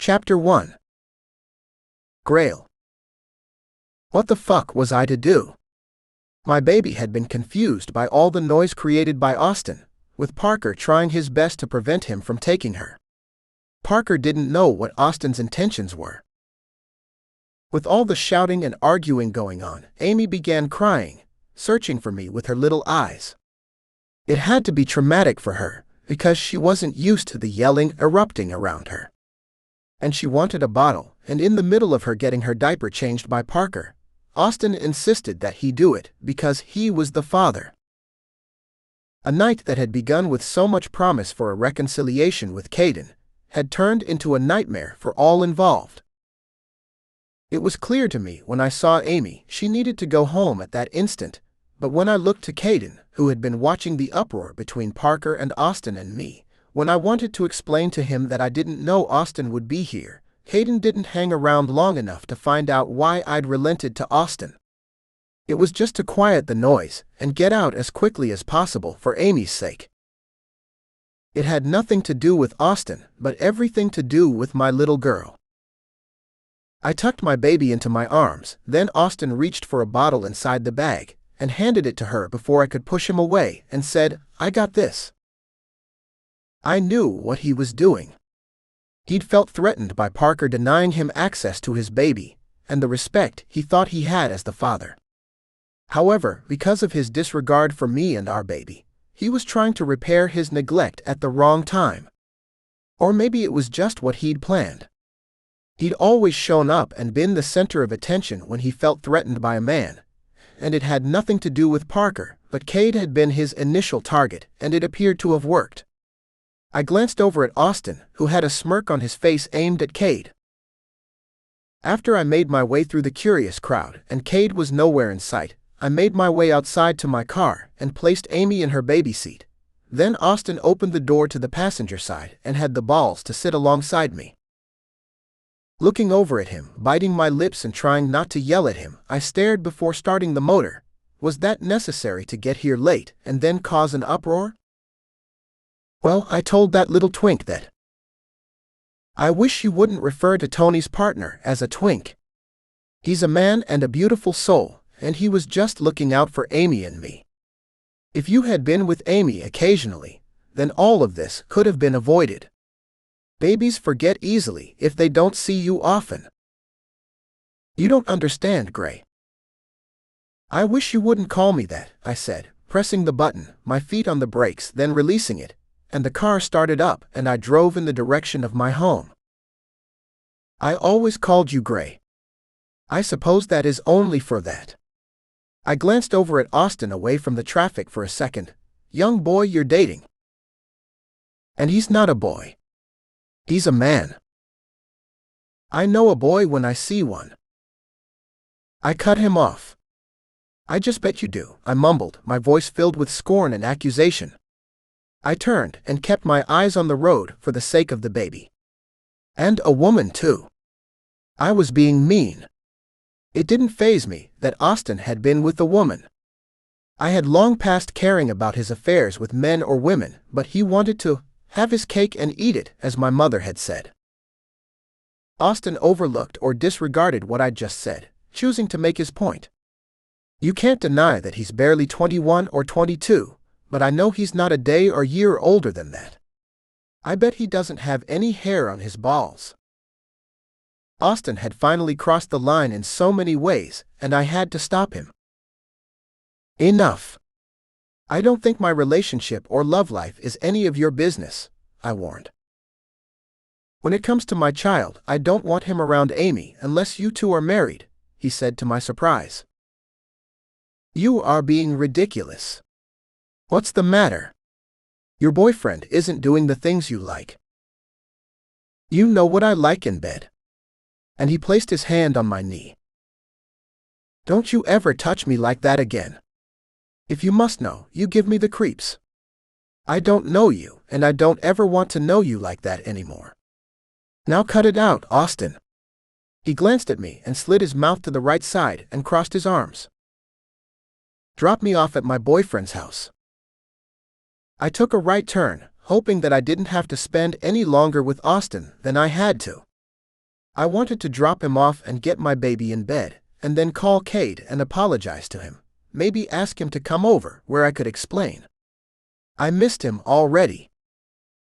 Chapter 1. Grayle. What the fuck was I to do? My baby had been confused by all the noise created by Austin, with Parker trying his best to prevent him from taking her. Parker didn't know what Austin's intentions were. With all the shouting and arguing going on, Amy began crying, searching for me with her little eyes. It had to be traumatic for her, because she wasn't used to the yelling erupting around her. And she wanted a bottle, and in the middle of her getting her diaper changed by Parker, Austin insisted that he do it because he was the father. A night that had begun with so much promise for a reconciliation with Caden had turned into a nightmare for all involved. It was clear to me when I saw Amy she needed to go home at that instant, but when I looked to Caden, who had been watching the uproar between Parker and Austin and me, when I wanted to explain to him that I didn't know Austin would be here, Caden didn't hang around long enough to find out why I'd relented to Austin. It was just to quiet the noise and get out as quickly as possible for Amy's sake. It had nothing to do with Austin, but everything to do with my little girl. I tucked my baby into my arms, then Austin reached for a bottle inside the bag and handed it to her before I could push him away and said, "I got this." I knew what he was doing. He'd felt threatened by Parker denying him access to his baby and the respect he thought he had as the father. However, because of his disregard for me and our baby, he was trying to repair his neglect at the wrong time. Or maybe it was just what he'd planned. He'd always shown up and been the center of attention when he felt threatened by a man, and it had nothing to do with Parker, but Cade had been his initial target, and it appeared to have worked. I glanced over at Austin, who had a smirk on his face aimed at Cade. After I made my way through the curious crowd and Cade was nowhere in sight, I made my way outside to my car and placed Amy in her baby seat. Then Austin opened the door to the passenger side and had the balls to sit alongside me. Looking over at him, biting my lips and trying not to yell at him, I stared before starting the motor. Was that necessary to get here late and then cause an uproar? Well, I told that little twink that. I wish you wouldn't refer to Tony's partner as a twink. He's a man and a beautiful soul, and he was just looking out for Amy and me. If you had been with Amy occasionally, then all of this could have been avoided. Babies forget easily if they don't see you often. You don't understand, Gray. I wish you wouldn't call me that, I said, pressing the button, my feet on the brakes, then releasing it, and the car started up and I drove in the direction of my home. I always called you Gray. I suppose that is only for that. I glanced over at Austin away from the traffic for a second. Young boy you're dating. And he's not a boy. He's a man. I know a boy when I see one. I cut him off. I just bet you do, I mumbled, my voice filled with scorn and accusation. I turned and kept my eyes on the road for the sake of the baby. And a woman too. I was being mean. It didn't faze me that Austin had been with a woman. I had long past caring about his affairs with men or women, but he wanted to have his cake and eat it, as my mother had said. Austin overlooked or disregarded what I'd just said, choosing to make his point. You can't deny that he's barely 21 or 22, but I know he's not a day or year older than that. I bet he doesn't have any hair on his balls. Austin had finally crossed the line in so many ways, and I had to stop him. Enough. I don't think my relationship or love life is any of your business, I warned. When it comes to my child, I don't want him around Amy unless you two are married, he said to my surprise. You are being ridiculous. What's the matter? Your boyfriend isn't doing the things you like. You know what I like in bed. And he placed his hand on my knee. Don't you ever touch me like that again. If you must know, you give me the creeps. I don't know you, and I don't ever want to know you like that anymore. Now cut it out, Austin. He glanced at me and slid his mouth to the right side and crossed his arms. Drop me off at my boyfriend's house. I took a right turn, hoping that I didn't have to spend any longer with Austin than I had to. I wanted to drop him off and get my baby in bed, and then call Cade and apologize to him, maybe ask him to come over where I could explain. I missed him already.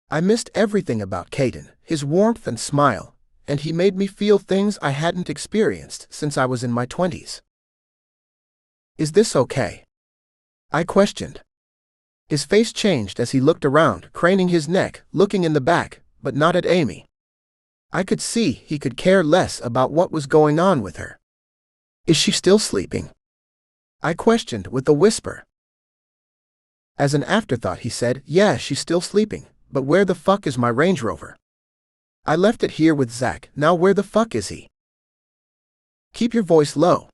I missed everything about Caden, his warmth and smile, and he made me feel things I hadn't experienced since I was in my 20s. Is this okay? I questioned. His face changed as he looked around, craning his neck, looking in the back, but not at Amy. I could see he could care less about what was going on with her. Is she still sleeping? I questioned with a whisper. As an afterthought he said, yeah, she's still sleeping, but where the fuck is my Range Rover? I left it here with Zack, now where the fuck is he? Keep your voice low.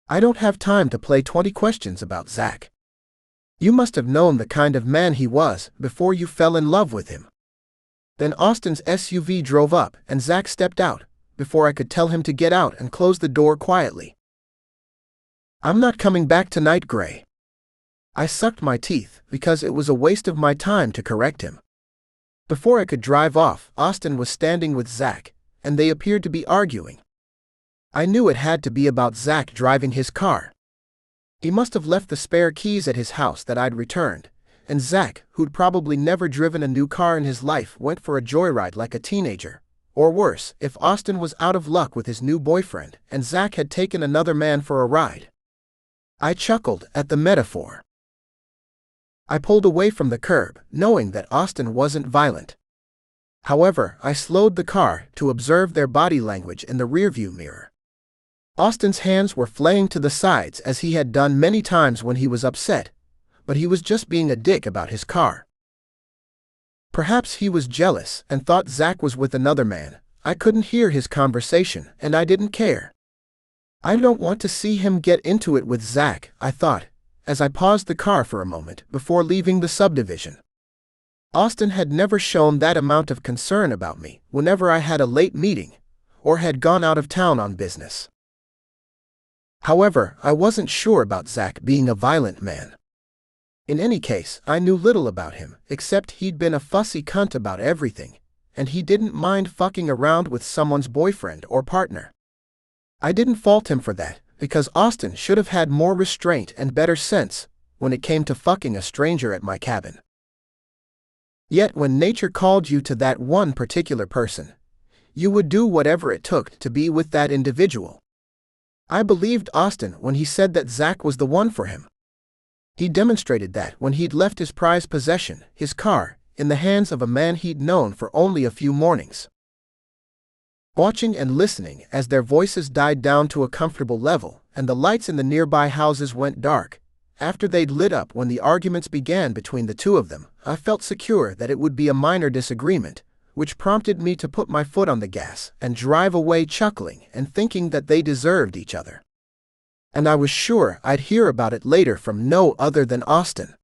I don't have time to play 20 questions about Zack. You must have known the kind of man he was before you fell in love with him. Then Austin's SUV drove up and Zack stepped out, before I could tell him to get out and close the door quietly. I'm not coming back tonight, Gray. I sucked my teeth because it was a waste of my time to correct him. Before I could drive off, Austin was standing with Zack, and they appeared to be arguing. I knew it had to be about Zack driving his car. He must have left the spare keys at his house that I'd returned, and Zack, who'd probably never driven a new car in his life, went for a joyride like a teenager. Or worse, if Austin was out of luck with his new boyfriend and Zack had taken another man for a ride. I chuckled at the metaphor. I pulled away from the curb, knowing that Austin wasn't violent. However, I slowed the car to observe their body language in the rearview mirror. Austin's hands were flaying to the sides as he had done many times when he was upset, but he was just being a dick about his car. Perhaps he was jealous and thought Zack was with another man. I couldn't hear his conversation, and I didn't care. I don't want to see him get into it with Zack, I thought, as I paused the car for a moment before leaving the subdivision. Austin had never shown that amount of concern about me whenever I had a late meeting or had gone out of town on business. However, I wasn't sure about Zack being a violent man. In any case, I knew little about him, except he'd been a fussy cunt about everything, and he didn't mind fucking around with someone's boyfriend or partner. I didn't fault him for that, because Austin should have had more restraint and better sense when it came to fucking a stranger at my cabin. Yet when nature called you to that one particular person, you would do whatever it took to be with that individual. I believed Austin when he said that Zack was the one for him. He demonstrated that when he'd left his prized possession, his car, in the hands of a man he'd known for only a few mornings. Watching and listening as their voices died down to a comfortable level and the lights in the nearby houses went dark, after they'd lit up when the arguments began between the two of them, I felt secure that it would be a minor disagreement, which prompted me to put my foot on the gas and drive away chuckling and thinking that they deserved each other. And I was sure I'd hear about it later from no other than Austin.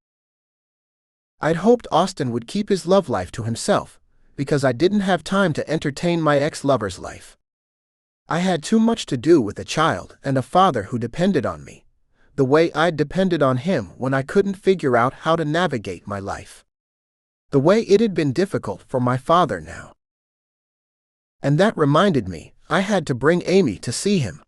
I'd hoped Austin would keep his love life to himself, because I didn't have time to entertain my ex-lover's life. I had too much to do with a child and a father who depended on me, the way I'd depended on him when I couldn't figure out how to navigate my life. The way it had been difficult for my father now. And that reminded me, I had to bring Amy to see him.